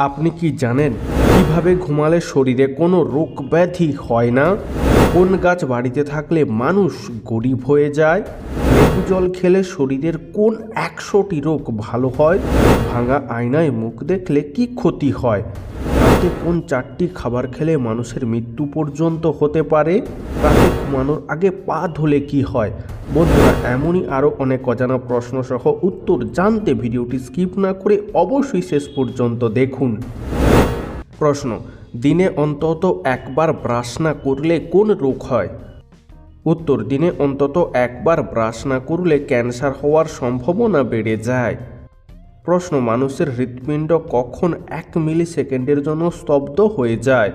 আপনি কি জানেন কিভাবে ঘুমালে শরীরে কোনো রোগ ব্যাধি হয় না? কোন গাছ বাড়িতে থাকলে মানুষ গরিব হয়ে যায়? লেবু জল খেলে শরীরের কোন 100টি রোগ ভালো হয়? ভাঙা আয়নায় মুখ দেখলে কি ক্ষতি হয়? রাতে কোন 4টি খাবার খেলে মানুষের মৃত্যু পর্যন্ত হতে পারে? রাতে ঘুমানোর আগে পা ধুলে কি হয়? বন্ধুরা, এমনই আরও অনেক অজানা প্রশ্ন সহ উত্তর জানতে ভিডিওটি স্কিপ না করে অবশ্যই শেষ পর্যন্ত দেখুন। প্রশ্ন: দিনে অন্তত একবার ব্রাশ না করলে কোন রোগ হয়? উত্তর: দিনে অন্তত একবার ব্রাশ না করলে ক্যান্সার হওয়ার সম্ভাবনা বেড়ে যায়। প্রশ্ন: মানুষের হৃৎপিণ্ড কখন 1 মিলি সেকেন্ডের জন্য স্তব্ধ হয়ে যায়?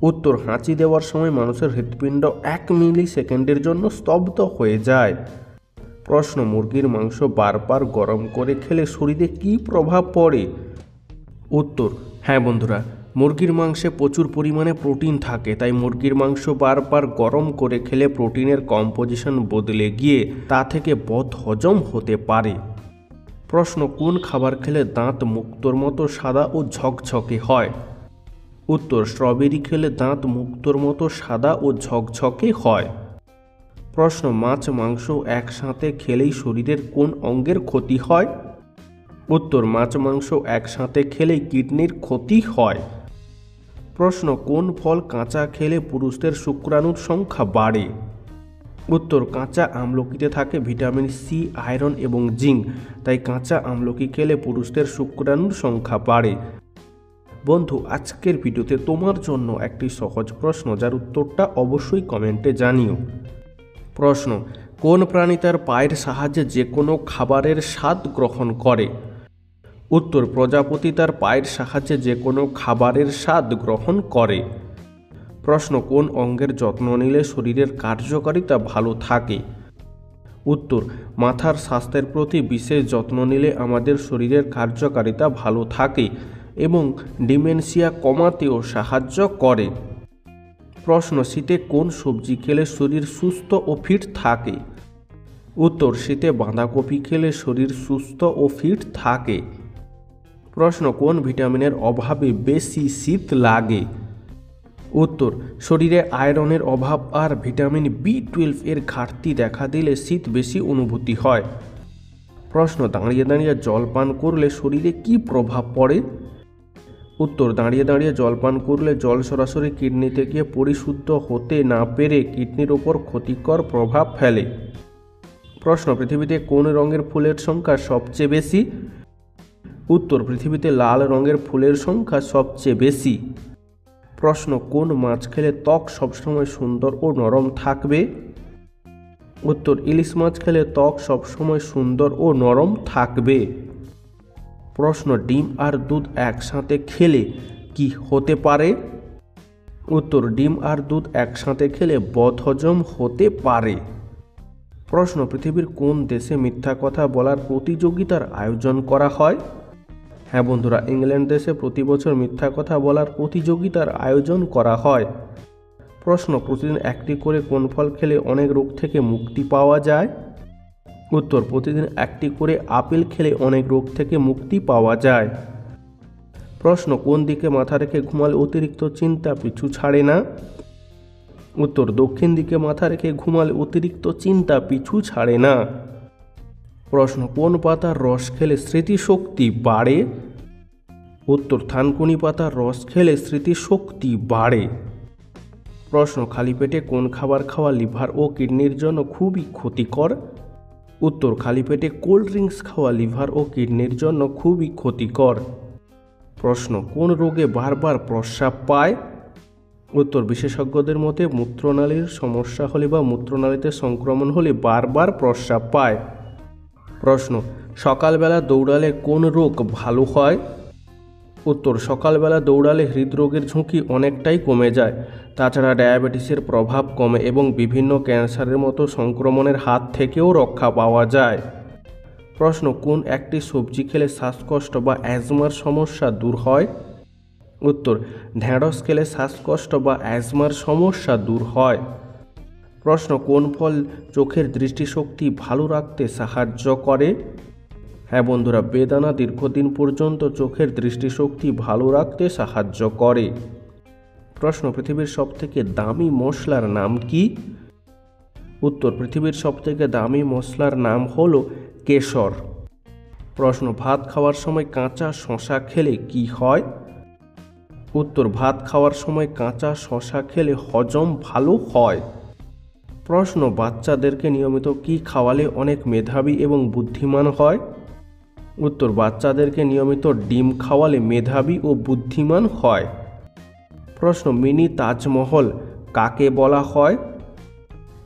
উত্তর: হাঁচি দেওয়ার সময় মানুষের হৃৎপিণ্ড 1 মিলি সেকেন্ডের জন্য স্তব্ধ হয়ে যায়। প্রশ্ন: মুরগির মাংস বারবার গরম করে খেলে শরীরে কী প্রভাব পড়ে? উত্তর: হ্যাঁ বন্ধুরা, মুরগির মাংসে প্রচুর পরিমাণে প্রোটিন থাকে, তাই মুরগির মাংস বারবার গরম করে খেলে প্রোটিনের কম্পোজিশন বদলে গিয়ে তা থেকে বদহজম হতে পারে। প্রশ্ন: কোন খাবার খেলে দাঁত মুক্তোর মতো সাদা ও ঝকঝকে হয়? উত্তর: স্ট্রবেরি খেলে দাঁত মুক্তোর মতো সাদা ও ঝকঝকে হয়। প্রশ্ন: মাছ মাংস একসাথে খেলেই শরীরের কোন অঙ্গের ক্ষতি হয়? উত্তর: মাছ মাংস একসাথে খেলেই কিডনির ক্ষতি হয়। প্রশ্ন: কোন ফল কাঁচা খেলে পুরুষদের শুক্রাণুর সংখ্যা বাড়ে? উত্তর: কাঁচা আমলকিতে থাকে ভিটামিন সি, আয়রন এবং জিঙ্ক, তাই কাঁচা আমলকি খেলে পুরুষদের শুক্রাণুর সংখ্যা বাড়ে। বন্ধু, আজকের ভিডিওতে তোমার জন্য একটি সহজ প্রশ্ন, যার উত্তরটা অবশ্যই কমেন্টে জানিও। প্রশ্ন: কোন প্রাণী তার পায়ের সাহায্যে যে কোনো খাবারের স্বাদ গ্রহণ করে? উত্তর: প্রজাপতি তার পায়ের সাহায্যে যে কোনো খাবারের স্বাদ গ্রহণ করে। প্রশ্ন: কোন অঙ্গের যত্ন নিলে শরীরের কার্যকারিতা ভালো থাকে? উত্তর: মাথার স্বাস্থ্যের প্রতি বিশেষ যত্ন নিলে আমাদের শরীরের কার্যকারিতা ভালো থাকে এবং ডিমেনশিয়া কমাতেও সাহায্য করে। প্রশ্ন: শীতে কোন সবজি খেলে শরীর সুস্থ ও ফিট থাকে? উত্তর: শীতে বাঁধাকপি খেলে শরীর সুস্থ ও ফিট থাকে। প্রশ্ন: কোন ভিটামিনের অভাবে বেশি শীত লাগে? উত্তর: শরীরে আয়রনের অভাব আর ভিটামিন B12 এর ঘাটতি দেখা দিলে শীত বেশি অনুভূতি হয়। প্রশ্ন: দাঁড়িয়ে দাঁড়িয়ে জল পান করলে শরীরে কী প্রভাব পড়ে? উত্তর: দাঁড়িয়ে দাঁড়িয়ে জল পান করলে জল সরাসরি কিডনিতে গিয়ে পরিশুদ্ধ হতে না পেরে কিডনির ওপর ক্ষতিকর প্রভাব ফেলে। প্রশ্ন: পৃথিবীতে কোন রঙের ফুলের সংখ্যা সবচেয়ে বেশি? উত্তর: পৃথিবীতে লাল রঙের ফুলের সংখ্যা সবচেয়ে বেশি। প্রশ্ন: কোন মাছ খেলে ত্বক সবসময় সুন্দর ও নরম থাকবে? উত্তর: ইলিশ মাছ খেলে ত্বক সবসময় সুন্দর ও নরম থাকবে। প্রশ্ন: ডিম আর দুধ একসাথে খেলে কি হতে পারে? উত্তর: ডিম আর দুধ একসাথে খেলে বদহজম হতে পারে। প্রশ্ন: পৃথিবীর কোন দেশে মিথ্যা কথা বলার প্রতিযোগিতার আয়োজন করা হয়? হ্যাঁ বন্ধুরা, ইংল্যান্ড দেশে প্রতি বছর মিথ্যা কথা বলার প্রতিযোগিতার আয়োজন করা হয়। প্রশ্ন: প্রতিদিন একটি করে কোন ফল খেলে অনেক রোগ থেকে মুক্তি পাওয়া যায়? উত্তর: প্রতিদিন একটি করে আপেল খেলে অনেক রোগ থেকে মুক্তি পাওয়া যায়। প্রশ্ন: কোন দিকে মাথা রেখে ঘুমালে অতিরিক্ত চিন্তা পিছু ছাড়ে না? উত্তর: দক্ষিণ দিকে মাথা রেখে ঘুমালে অতিরিক্ত চিন্তা পিছু ছাড়ে না। প্রশ্ন: কোন পাতার রস খেলে স্মৃতিশক্তি বাড়ে? উত্তর: থানকুনি পাতার রস খেলে স্মৃতিশক্তি বাড়ে। প্রশ্ন: খালি পেটে কোন খাবার খাওয়া লিভার ও কিডনির জন্য খুবই ক্ষতিকর? উত্তর: খালি পেটে কোল্ড ড্রিঙ্কস খাওয়া লিভার ও কিডনির জন্য খুবই ক্ষতিকর। প্রশ্ন: কোন রোগে বারবার প্রস্রাব পায়? উত্তর: বিশেষজ্ঞদের মতে মূত্রনালীর সমস্যা হলে বা মূত্রনালীতে সংক্রমণ হলে বারবার প্রস্রাব পায়। প্রশ্ন: সকালবেলা দৌড়ালে কোন রোগ ভালো হয়? উত্তর: সকালবেলা দৌড়ালে হৃদরোগের ঝুঁকি অনেকটাই কমে যায়। তাছাড়া ডায়াবেটিসের প্রভাব কমে এবং বিভিন্ন ক্যান্সারের মতো সংক্রমণের হাত থেকেও রক্ষা পাওয়া যায়। প্রশ্ন: কোন একটি সবজি খেলে শ্বাসকষ্ট বা অ্যাজমার সমস্যা দূর হয়? উত্তর: ঢেঁড়স খেলে শ্বাসকষ্ট বা অ্যাজমার সমস্যা দূর হয়। প্রশ্ন: কোন ফল চোখের দৃষ্টিশক্তি ভালো রাখতে সাহায্য করে? হ্যাঁ বন্ধুরা, বেদানা দীর্ঘদিন পর্যন্ত চোখের দৃষ্টিশক্তি ভালো রাখতে সাহায্য করে। প্রশ্ন, পৃথিবীর সবথেকে দামি মশলার নাম কি? উত্তর, পৃথিবীর সবথেকে দামি মশলার নাম হলো কেশর। প্রশ্ন, ভাত খাওয়ার সময় কাঁচা শসা খেলে কি হয়? উত্তর, ভাত খাওয়ার সময় কাঁচা শসা খেলে হজম ভালো হয়। প্রশ্ন, বাচ্চাদেরকে নিয়মিত কি খাওয়ালে অনেক মেধাবী এবং বুদ্ধিমান হয়? উত্তর, বাচ্চাদেরকে নিয়মিত ডিম খাওয়ালে মেধাবী ও বুদ্ধিমান হয়। প্রশ্ন, মিনি তাজমহল কাকে বলা হয়?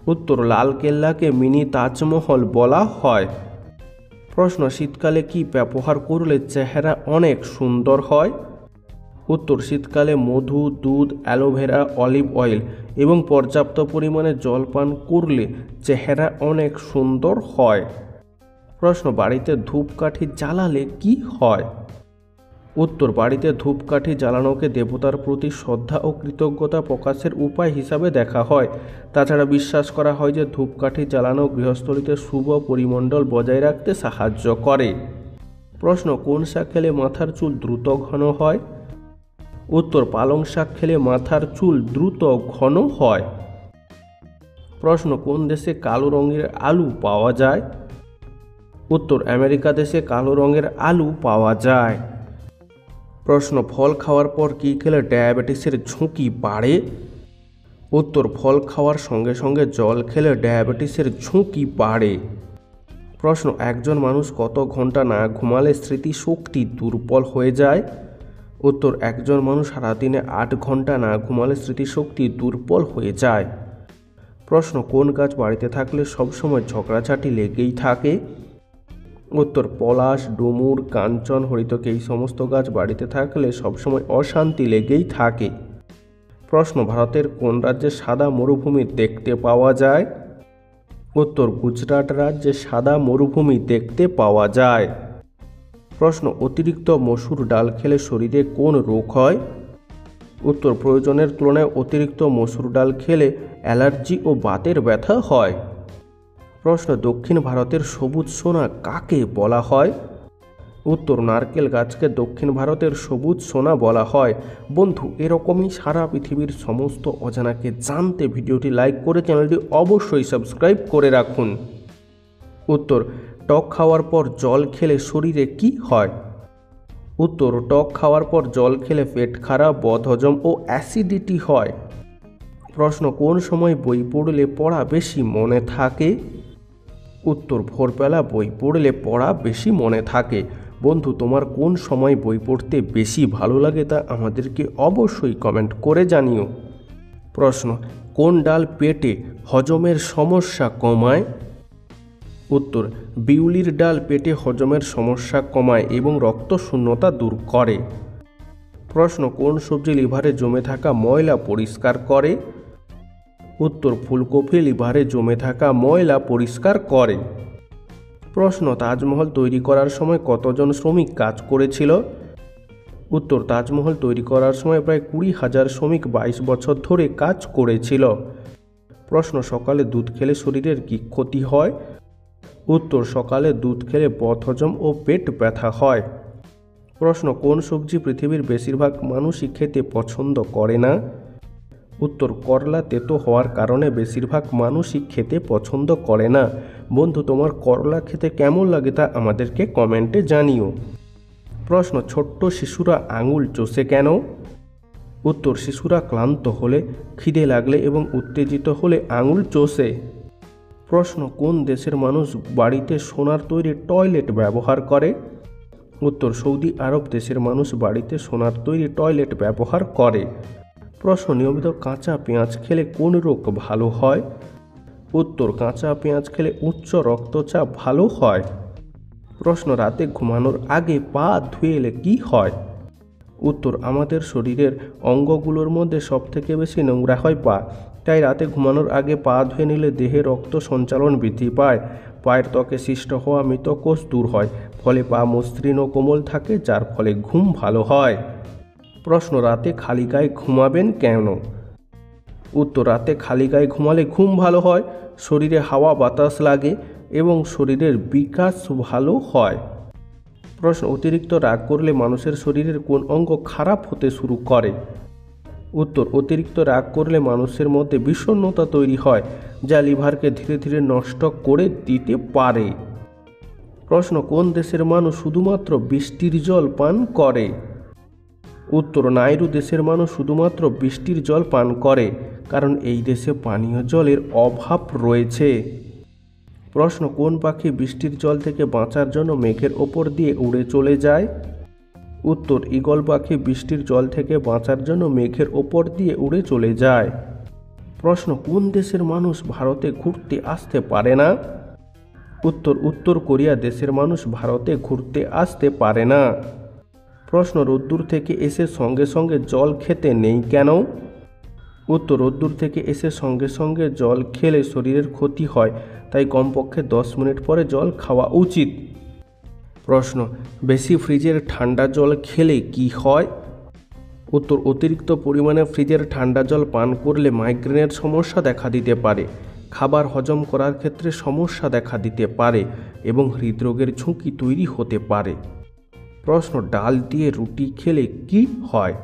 উত্তর, লালকেল্লাকে মিনি তাজমহল বলা হয়। প্রশ্ন, শীতকালে কি ব্যবহার করলে চেহারা অনেক সুন্দর হয়? উত্তর, শীতকালে মধু, দুধ, অ্যালোভেরা, অলিভ অয়েল এবং পর্যাপ্ত পরিমাণে জল পান করলে চেহারা অনেক সুন্দর হয়। প্রশ্ন, বাড়িতে ধূপকাঠি জ্বালালে কি হয়? উত্তর, বাড়িতে ধূপকাঠি জ্বালানোকে দেবতার প্রতি শ্রদ্ধা ও কৃতজ্ঞতা প্রকাশের উপায় হিসাবে দেখা হয়। তাছাড়া বিশ্বাস করা হয় যে ধূপকাঠি জ্বালানো গৃহস্থলীতে শুভ পরিমণ্ডল বজায় রাখতে সাহায্য করে। প্রশ্ন, কোন শাক খেলে মাথার চুল দ্রুত ঘন হয়? উত্তর, পালং শাক খেলে মাথার চুল দ্রুত ঘন হয়। প্রশ্ন, কোন দেশে কালো রঙের আলু পাওয়া যায়? উত্তর, আমেরিকা দেশে কালো রঙের আলু পাওয়া যায়। প্রশ্ন, ফল খাওয়ার পর কি খেলে ডায়াবেটিসের ঝুঁকি বাড়ে? উত্তর, ফল খাওয়ার সঙ্গে সঙ্গে জল খেলে ডায়াবেটিসের ঝুঁকি বাড়ে। প্রশ্ন, একজন মানুষ কত ঘন্টা না ঘুমালে স্মৃতিশক্তি দুর্বল হয়ে যায়? উত্তর, একজন মানুষ সারাদিনে 8 ঘন্টা না ঘুমালে স্মৃতিশক্তি দুর্বল হয়ে যায়। প্রশ্ন, কোন গাছ বাড়িতে থাকলে সবসময় ঝগড়াঝাটি লেগেই থাকে? উত্তর, পলাশ, ডুমুর, কাঞ্চন, হরিতকি এই সমস্ত গাছ বাড়িতে থাকলে সবসময় অশান্তি লেগেই থাকে। প্রশ্ন, ভারতের কোন রাজ্যে সাদা মরুভূমি দেখতে পাওয়া যায়? উত্তর, গুজরাট রাজ্যে সাদা মরুভূমি দেখতে পাওয়া যায়। প্রশ্ন, অতিরিক্ত মসুর ডাল খেলে শরীরে কোন রোগ হয়? উত্তর, প্রয়োজনের তুলনায় অতিরিক্ত মসুর ডাল খেলে অ্যালার্জি ও বাতের ব্যথা হয়। প্রশ্ন, দক্ষিণ ভারতের সবুজ সোনা কাকে বলা হয়? উত্তর, নারকেল গাছকে দক্ষিণ ভারতের সবুজ সোনা বলা হয়। বন্ধু, এরকমই সারা পৃথিবীর সমস্ত অজানাকে জানতে ভিডিওটি লাইক করে চ্যানেলটি অবশ্যই সাবস্ক্রাইব করে রাখুন। উত্তর, টক খাওয়ার পর জল খেলে শরীরে কি হয়? উত্তর, টক খাওয়ার পর জল খেলে পেট খারাপ, বদহজম ও অ্যাসিডিটি হয়। প্রশ্ন, কোন সময় বই পড়লে পড়া বেশি মনে থাকে? উত্তর, ভোরবেলা বই পড়লে পড়া বেশি মনে থাকে। বন্ধু, তোমার কোন সময় বই পড়তে বেশি ভালো লাগে তা আমাদেরকে অবশ্যই কমেন্ট করে জানিও। প্রশ্ন, কোন ডাল পেটে হজমের সমস্যা কমায়? উত্তর, বিউলির ডাল পেটে হজমের সমস্যা কমায় এবং রক্তশূন্যতা দূর করে। প্রশ্ন, কোন সবজি লিভারে জমে থাকা ময়লা পরিষ্কার করে? উত্তর, ফুলকপি লিভারে জমে থাকা ময়লা পরিষ্কার করে। প্রশ্ন, তাজমহল তৈরি করার সময় কতজন শ্রমিক কাজ করেছিল? উত্তর, তাজমহল তৈরি করার সময় প্রায় 20,000 শ্রমিক 22 বছর ধরে কাজ করেছিল। প্রশ্ন, সকালে দুধ খেলে শরীরের কি ক্ষতি হয়? উত্তর, সকালে দুধ খেলে বদহজম ও পেট ব্যথা হয়। প্রশ্ন, কোন সবজি পৃথিবীর বেশিরভাগ মানুষই খেতে পছন্দ করে না? উত্তর, করলা তেতো হওয়ার কারণে বেশিরভাগ মানুষই খেতে পছন্দ করে না। বন্ধু, তোমার করলা খেতে কেমন লাগে তা আমাদেরকে কমেন্টে জানিও। প্রশ্ন, ছোট্ট শিশুরা আঙুল চষে কেন? উত্তর, শিশুরা ক্লান্ত হলে, খিদে লাগলে এবং উত্তেজিত হলে আঙুল চষে। প্রশ্ন, কোন দেশের মানুষ বাড়িতে সোনার তৈরি টয়লেট ব্যবহার করে? উত্তর, সৌদি আরব দেশের মানুষ বাড়িতে সোনার তৈরি টয়লেট ব্যবহার করে। প্রশ্ন, নিয়মিত কাঁচা পেঁয়াজ খেলে কোন রোগ ভালো হয়? উত্তর, কাঁচা পেঁয়াজ খেলে উচ্চ রক্তচাপ ভালো হয়। প্রশ্ন, রাতে ঘুমানোর আগে পা ধুয়ে এলে কি হয়? উত্তর, আমাদের শরীরের অঙ্গগুলোর মধ্যে সবথেকে বেশি নোংরা হয় পা, তাই রাতে ঘুমানোর আগে পা ধুয়ে নিলে দেহে রক্ত সঞ্চালন বৃদ্ধি পায়, পায়ের ত্বকে সৃষ্ট হওয়া মৃত কোষ দূর হয়, ফলে পা মসৃণ ও কোমল থাকে, যার ফলে ঘুম ভালো হয়। প্রশ্ন, রাতে খালি গায়ে ঘুমাবেন কেন? উত্তর, রাতে খালি গায়ে ঘুমালে ঘুম ভালো হয়, শরীরে হাওয়া বাতাস লাগে এবং শরীরের বিকাশ ভালো হয়। প্রশ্ন অতিরিক্ত রাগ করলে মানুষের শরীরের কোন অঙ্গ খারাপ হতে শুরু করে? উত্তর অতিরিক্ত রাগ করলে মানুষের মধ্যে বিষণ্ণতা তৈরি হয়, যা লিভারকে ধীরে ধীরে নষ্ট করে দিতে পারে। প্রশ্ন কোন দেশের মানুষ শুধুমাত্র বৃষ্টির জল পান করে? উত্তর নাইরু দেশের মানুষ শুধুমাত্র বৃষ্টির জল পান করে, কারণ এই দেশে পানীয় জলের অভাব রয়েছে। প্রশ্ন কোন পাখি বৃষ্টির জল থেকে বাঁচার জন্য মেঘের ওপর দিয়ে উড়ে চলে যায়? উত্তর ঈগল পাখি বৃষ্টির জল থেকে বাঁচার জন্য মেঘের ওপর দিয়ে উড়ে চলে যায়। প্রশ্ন কোন দেশের মানুষ ভারতে ঘুরতে আসতে পারে না? উত্তর উত্তর কোরিয়া দেশের মানুষ ভারতে ঘুরতে আসতে পারে না। প্রশ্ন রোদ্দুর থেকে এসে সঙ্গে সঙ্গে জল খেতে নেই কেন? উত্তর রোদ্দুর থেকে এসে সঙ্গে সঙ্গে জল খেলে শরীরের ক্ষতি হয়, তাই কমপক্ষে 10 মিনিট পরে জল খাওয়া উচিত। প্রশ্ন বেশি ফ্রিজের ঠান্ডা জল খেলে কি হয়? উত্তর অতিরিক্ত পরিমাণে ফ্রিজের ঠান্ডা জল পান করলে মাইগ্রেনের সমস্যা দেখা দিতে পারে, খাবার হজম করার ক্ষেত্রে সমস্যা দেখা দিতে পারে এবং হৃদরোগের ঝুঁকি তৈরি হতে পারে। প্রশ্ন ডাল দিয়ে রুটি খেলে কি হয়?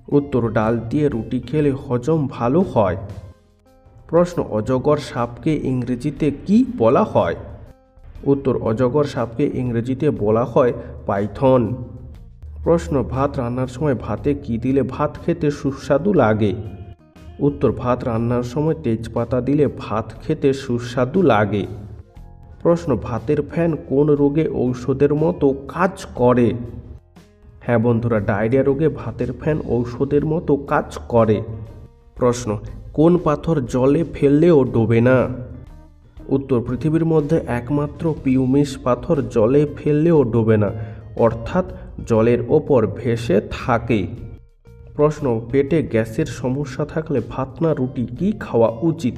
উত্তর ডাল দিয়ে রুটি খেলে হজম ভালো হয়। প্রশ্ন অজগর সাপকে ইংরেজিতে কি বলা হয়? উত্তর অজগর সাপকে ইংরেজিতে বলা হয় পাইথন। প্রশ্ন ভাত রান্নার সময় ভাতে কি দিলে ভাত খেতে সুস্বাদু লাগে? উত্তর ভাত রান্নার সময় তেজপাতা দিলে ভাত খেতে সুস্বাদু লাগে। প্রশ্ন ভাতের ফ্যান কোন রোগে ঔষধের মতো কাজ করে? হ্যাঁ বন্ধুরা, ডায়রিয়া রোগে ভাতের ফ্যান ঔষধের মতো কাজ করে। প্রশ্ন কোন পাথর জলে ফেললেও ডোবে না? উত্তর পৃথিবীর মধ্যে একমাত্র পিউমিস পাথর জলে ফেললেও ডোবে না, অর্থাৎ জলের ওপর ভেসে থাকে। প্রশ্ন পেটে গ্যাসের সমস্যা থাকলে ভাত না রুটি কি খাওয়া উচিত?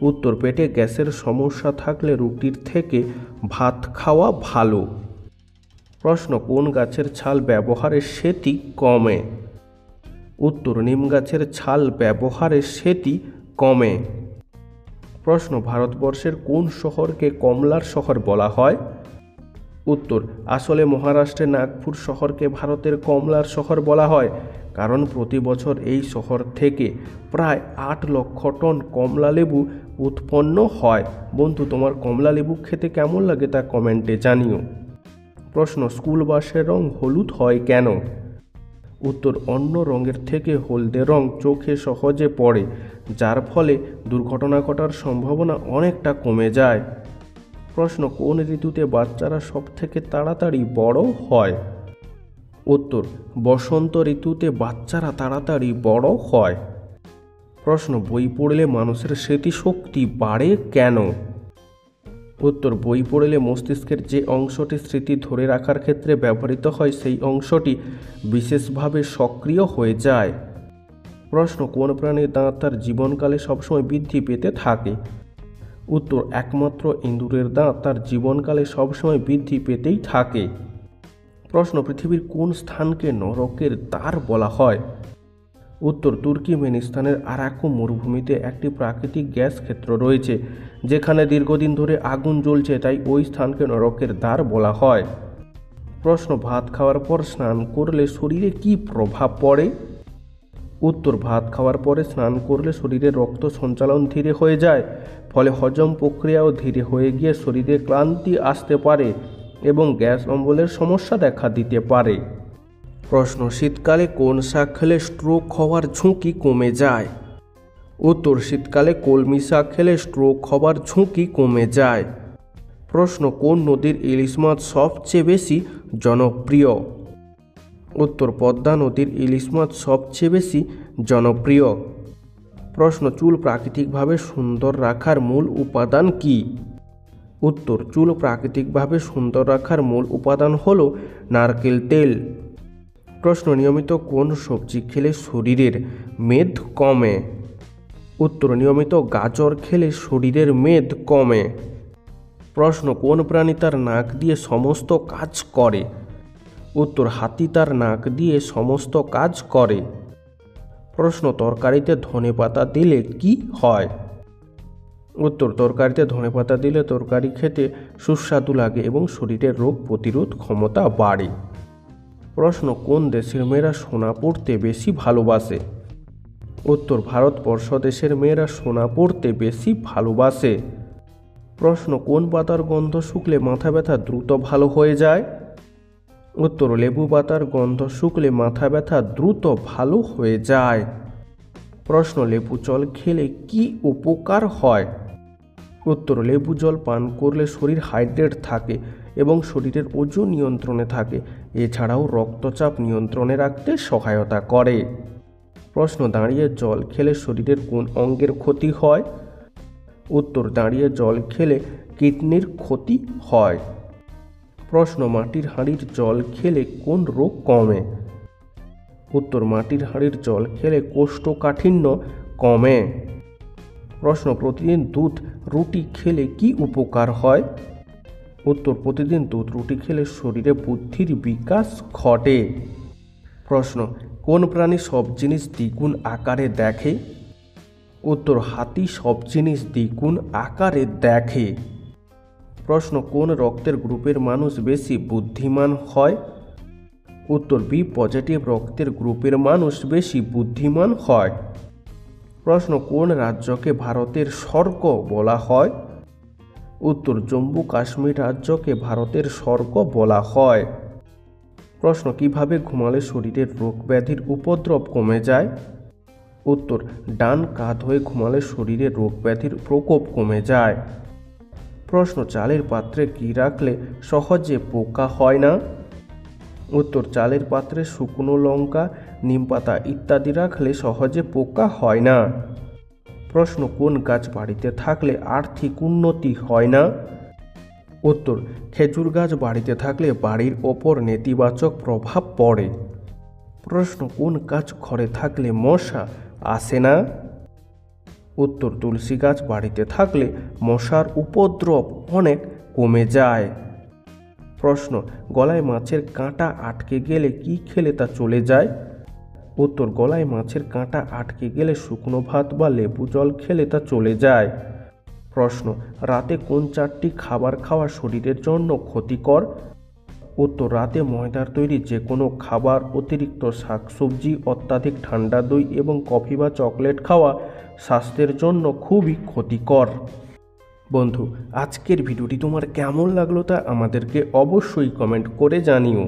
উত্তর পেটে গ্যাসের সমস্যা থাকলে রুটির থেকে ভাত খাওয়া ভালো। প্রশ্ন কোন গাছের ছাল ব্যবহারে সেতি কমে? উত্তর নিম গাছের ছাল ব্যবহারে সেতি কমে। প্রশ্ন ভারতবর্ষের কোন শহরকে কমলার শহর বলা হয়? উত্তর আসলে মহারাষ্ট্রের নাগপুর শহরকে ভারতের কমলার শহর বলা হয়, কারণ প্রতি বছর এই শহর থেকে প্রায় 8 লক্ষ টন কমলা লেবু উৎপন্ন হয়। বন্ধু, তোমার কমলা লেবু খেতে কেমন লাগে তা কমেন্টে জানিও। প্রশ্ন স্কুল বাসের রং হলুদ হয় কেন? উত্তর অন্য রঙের থেকে হলদে রং চোখে সহজে পড়ে, যার ফলে দুর্ঘটনা ঘটার সম্ভাবনা অনেকটা কমে যায়। প্রশ্ন কোন ঋতুতে বাচ্চারা সব থেকে তাড়াতাড়ি বড় হয়? উত্তর বসন্ত ঋতুতে বাচ্চারা তাড়াতাড়ি বড় হয়। প্রশ্ন বই পড়লে মানুষের স্মৃতিশক্তি বাড়ে কেন? উত্তর বই পড়লে মস্তিষ্কের যে অংশটি স্মৃতি ধরে রাখার ক্ষেত্রে ব্যবহৃত হয় সেই অংশটি বিশেষভাবে সক্রিয় হয়ে যায়। প্রশ্ন কোন প্রাণীর দাঁত তার জীবনকালে সবসময় বৃদ্ধি পেতে থাকে? উত্তর একমাত্র ইঁদুরের দাঁত তার জীবনকালে সবসময় বৃদ্ধি পেতেই থাকে। প্রশ্ন পৃথিবীর কোন স্থানকে নরকের দ্বার বলা হয়? উত্তর তুর্কমেনিস্তানের আরাকু মরুভূমিতে একটি প্রাকৃতিক গ্যাস ক্ষেত্র রয়েছে, যেখানে দীর্ঘদিন ধরে আগুন জ্বলছে, তাই ওই স্থানকে নরকের দ্বার বলা হয়। প্রশ্ন ভাত খাওয়ার পর স্নান করলে শরীরে কি প্রভাব পড়ে? উত্তর ভাত খাওয়ার পরে স্নান করলে শরীরে রক্ত সঞ্চালন ধীরে হয়ে যায়, ফলে হজম প্রক্রিয়াও ধীরে হয়ে গিয়ে শরীরে ক্লান্তি আসতে পারে এবং গ্যাস অম্বলের সমস্যা দেখা দিতে পারে। প্রশ্ন শীতকালে কোন শাক খেলে স্ট্রোক হওয়ার ঝুঁকি কমে যায়? উত্তর শীতকালে কলমি শাক খেলে স্ট্রোক হওয়ার ঝুঁকি কমে যায়। প্রশ্ন কোন নদীর ইলিশ মাছ সবচেয়ে বেশি জনপ্রিয়? উত্তর পদ্মা নদীর ইলিশ মাছ সবচেয়ে বেশি জনপ্রিয়। প্রশ্ন চুল প্রাকৃতিকভাবে সুন্দর রাখার মূল উপাদান কি? উত্তর চুল প্রাকৃতিকভাবে সুন্দর রাখার মূল উপাদান হল নারকেল তেল। প্রশ্ন নিয়মিত কোন সবজি খেলে শরীরের মেদ কমে? উত্তর নিয়মিত গাজর খেলে শরীরের মেদ কমে। প্রশ্ন কোন প্রাণী তার নাক দিয়ে সমস্ত কাজ করে? উত্তর হাতি তার নাক দিয়ে সমস্ত কাজ করে। প্রশ্ন তরকারিতে ধনেপাতা দিলে কি হয়? উত্তর, তরকারিতে ধনেপাতা দিলে তরকারি খেতে সুস্বাদু লাগে এবং শরীরের রোগ প্রতিরোধ ক্ষমতা বাড়ে। প্রশ্ন, কোন দেশের মেয়েরা সোনা পরতে বেশি ভালোবাসে? উত্তর, ভারতবর্ষ দেশের মেয়েরা সোনা পরতে বেশি ভালোবাসে। প্রশ্ন, কোন পাতার গন্ধ শুকলে মাথা ব্যথা দ্রুত ভালো হয়ে যায়? উত্তর, লেবু পাতার গন্ধ শুকলে মাথা ব্যথা দ্রুত ভালো হয়ে যায়। প্রশ্ন, লেবু জল খেলে কি উপকার হয়? উত্তর, লেবু জল পান করলে শরীর হাইড্রেট থাকে এবং শরীরের ওজন নিয়ন্ত্রণে থাকে। এছাড়াও রক্তচাপ নিয়ন্ত্রণে রাখতে সহায়তা করে। প্রশ্ন, দাঁড়িয়ে জল খেলে শরীরের কোন অঙ্গের ক্ষতি হয়? উত্তর, দাঁড়িয়ে জল খেলে কিডনির ক্ষতি হয়। প্রশ্ন, মাটির হাঁড়ির জল খেলে কোন রোগ কমে? উত্তর, মাটির হাঁড়ির জল খেলে কোষ্ঠকাঠিন্য কমে। প্রশ্ন, প্রতিদিন দুধ রুটি খেলে কি উপকার হয়? উত্তর, প্রতিদিন দুধ রুটি খেলে শরীরে বুদ্ধির বিকাশ ঘটে। প্রশ্ন, কোন প্রাণী সব জিনিস দ্বিগুণ আকারে দেখে? উত্তর, হাতি সব জিনিস দ্বিগুণ আকারে দেখে। প্রশ্ন, কোন রক্তের গ্রুপের মানুষ বেশি বুদ্ধিমান হয়? উত্তর, বি পজিটিভ রক্তের গ্রুপের মানুষ বেশি বুদ্ধিমান হয়। প্রশ্ন, কোন রাজ্যকে ভারতের স্বর্গ বলা হয়? উত্তর, জম্মু কাশ্মীর রাজ্যকে ভারতের স্বর্গ বলা হয়। প্রশ্ন, কিভাবে ঘুমালে শরীরের রোগ ব্যাধির উপদ্রব কমে যায়? উত্তর, ডান কাত হয়ে ঘুমালে শরীরে রোগ ব্যাধির প্রকোপ কমে যায়। প্রশ্ন, চালের পাত্রে কি রাখলে সহজে পোকা হয় না? উত্তর, চালের পাত্রে শুকনো লঙ্কা, নিমপাতা ইত্যাদি রাখলে সহজে পোকা হয় না। প্রশ্ন, কোন গাছ বাড়িতে থাকলে আর্থিক উন্নতি হয় না? উত্তর, খেজুর গাছ বাড়িতে থাকলে বাড়ির ওপর নেতিবাচক প্রভাব পড়ে। প্রশ্ন, কোন গাছ ঘরে থাকলে মশা আসে না? উত্তর, তুলসী গাছ বাড়িতে থাকলে মশার উপদ্রব অনেক কমে যায়। প্রশ্ন, গলায় মাছের কাঁটা আটকে গেলে কি খেলে তা চলে যায়? উত্তর, গলায় মাছের কাঁটা আটকে গেলে শুকনো ভাত বা লেবু জল খেলে তা চলে যায়। প্রশ্ন, রাতে কোন 4টি খাবার খাওয়া শরীরের জন্য ক্ষতিকর? উত্তর, রাতে ময়দার তৈরি যে কোনো খাবার, অতিরিক্ত শাকসবজি, অত্যাধিক ঠান্ডা দই এবং কফি বা চকলেট খাওয়া স্বাস্থ্যের জন্য খুবই ক্ষতিকর। বন্ধু, আজকের ভিডিওটি তোমার কেমন লাগলো তা আমাদেরকে অবশ্যই কমেন্ট করে জানিও।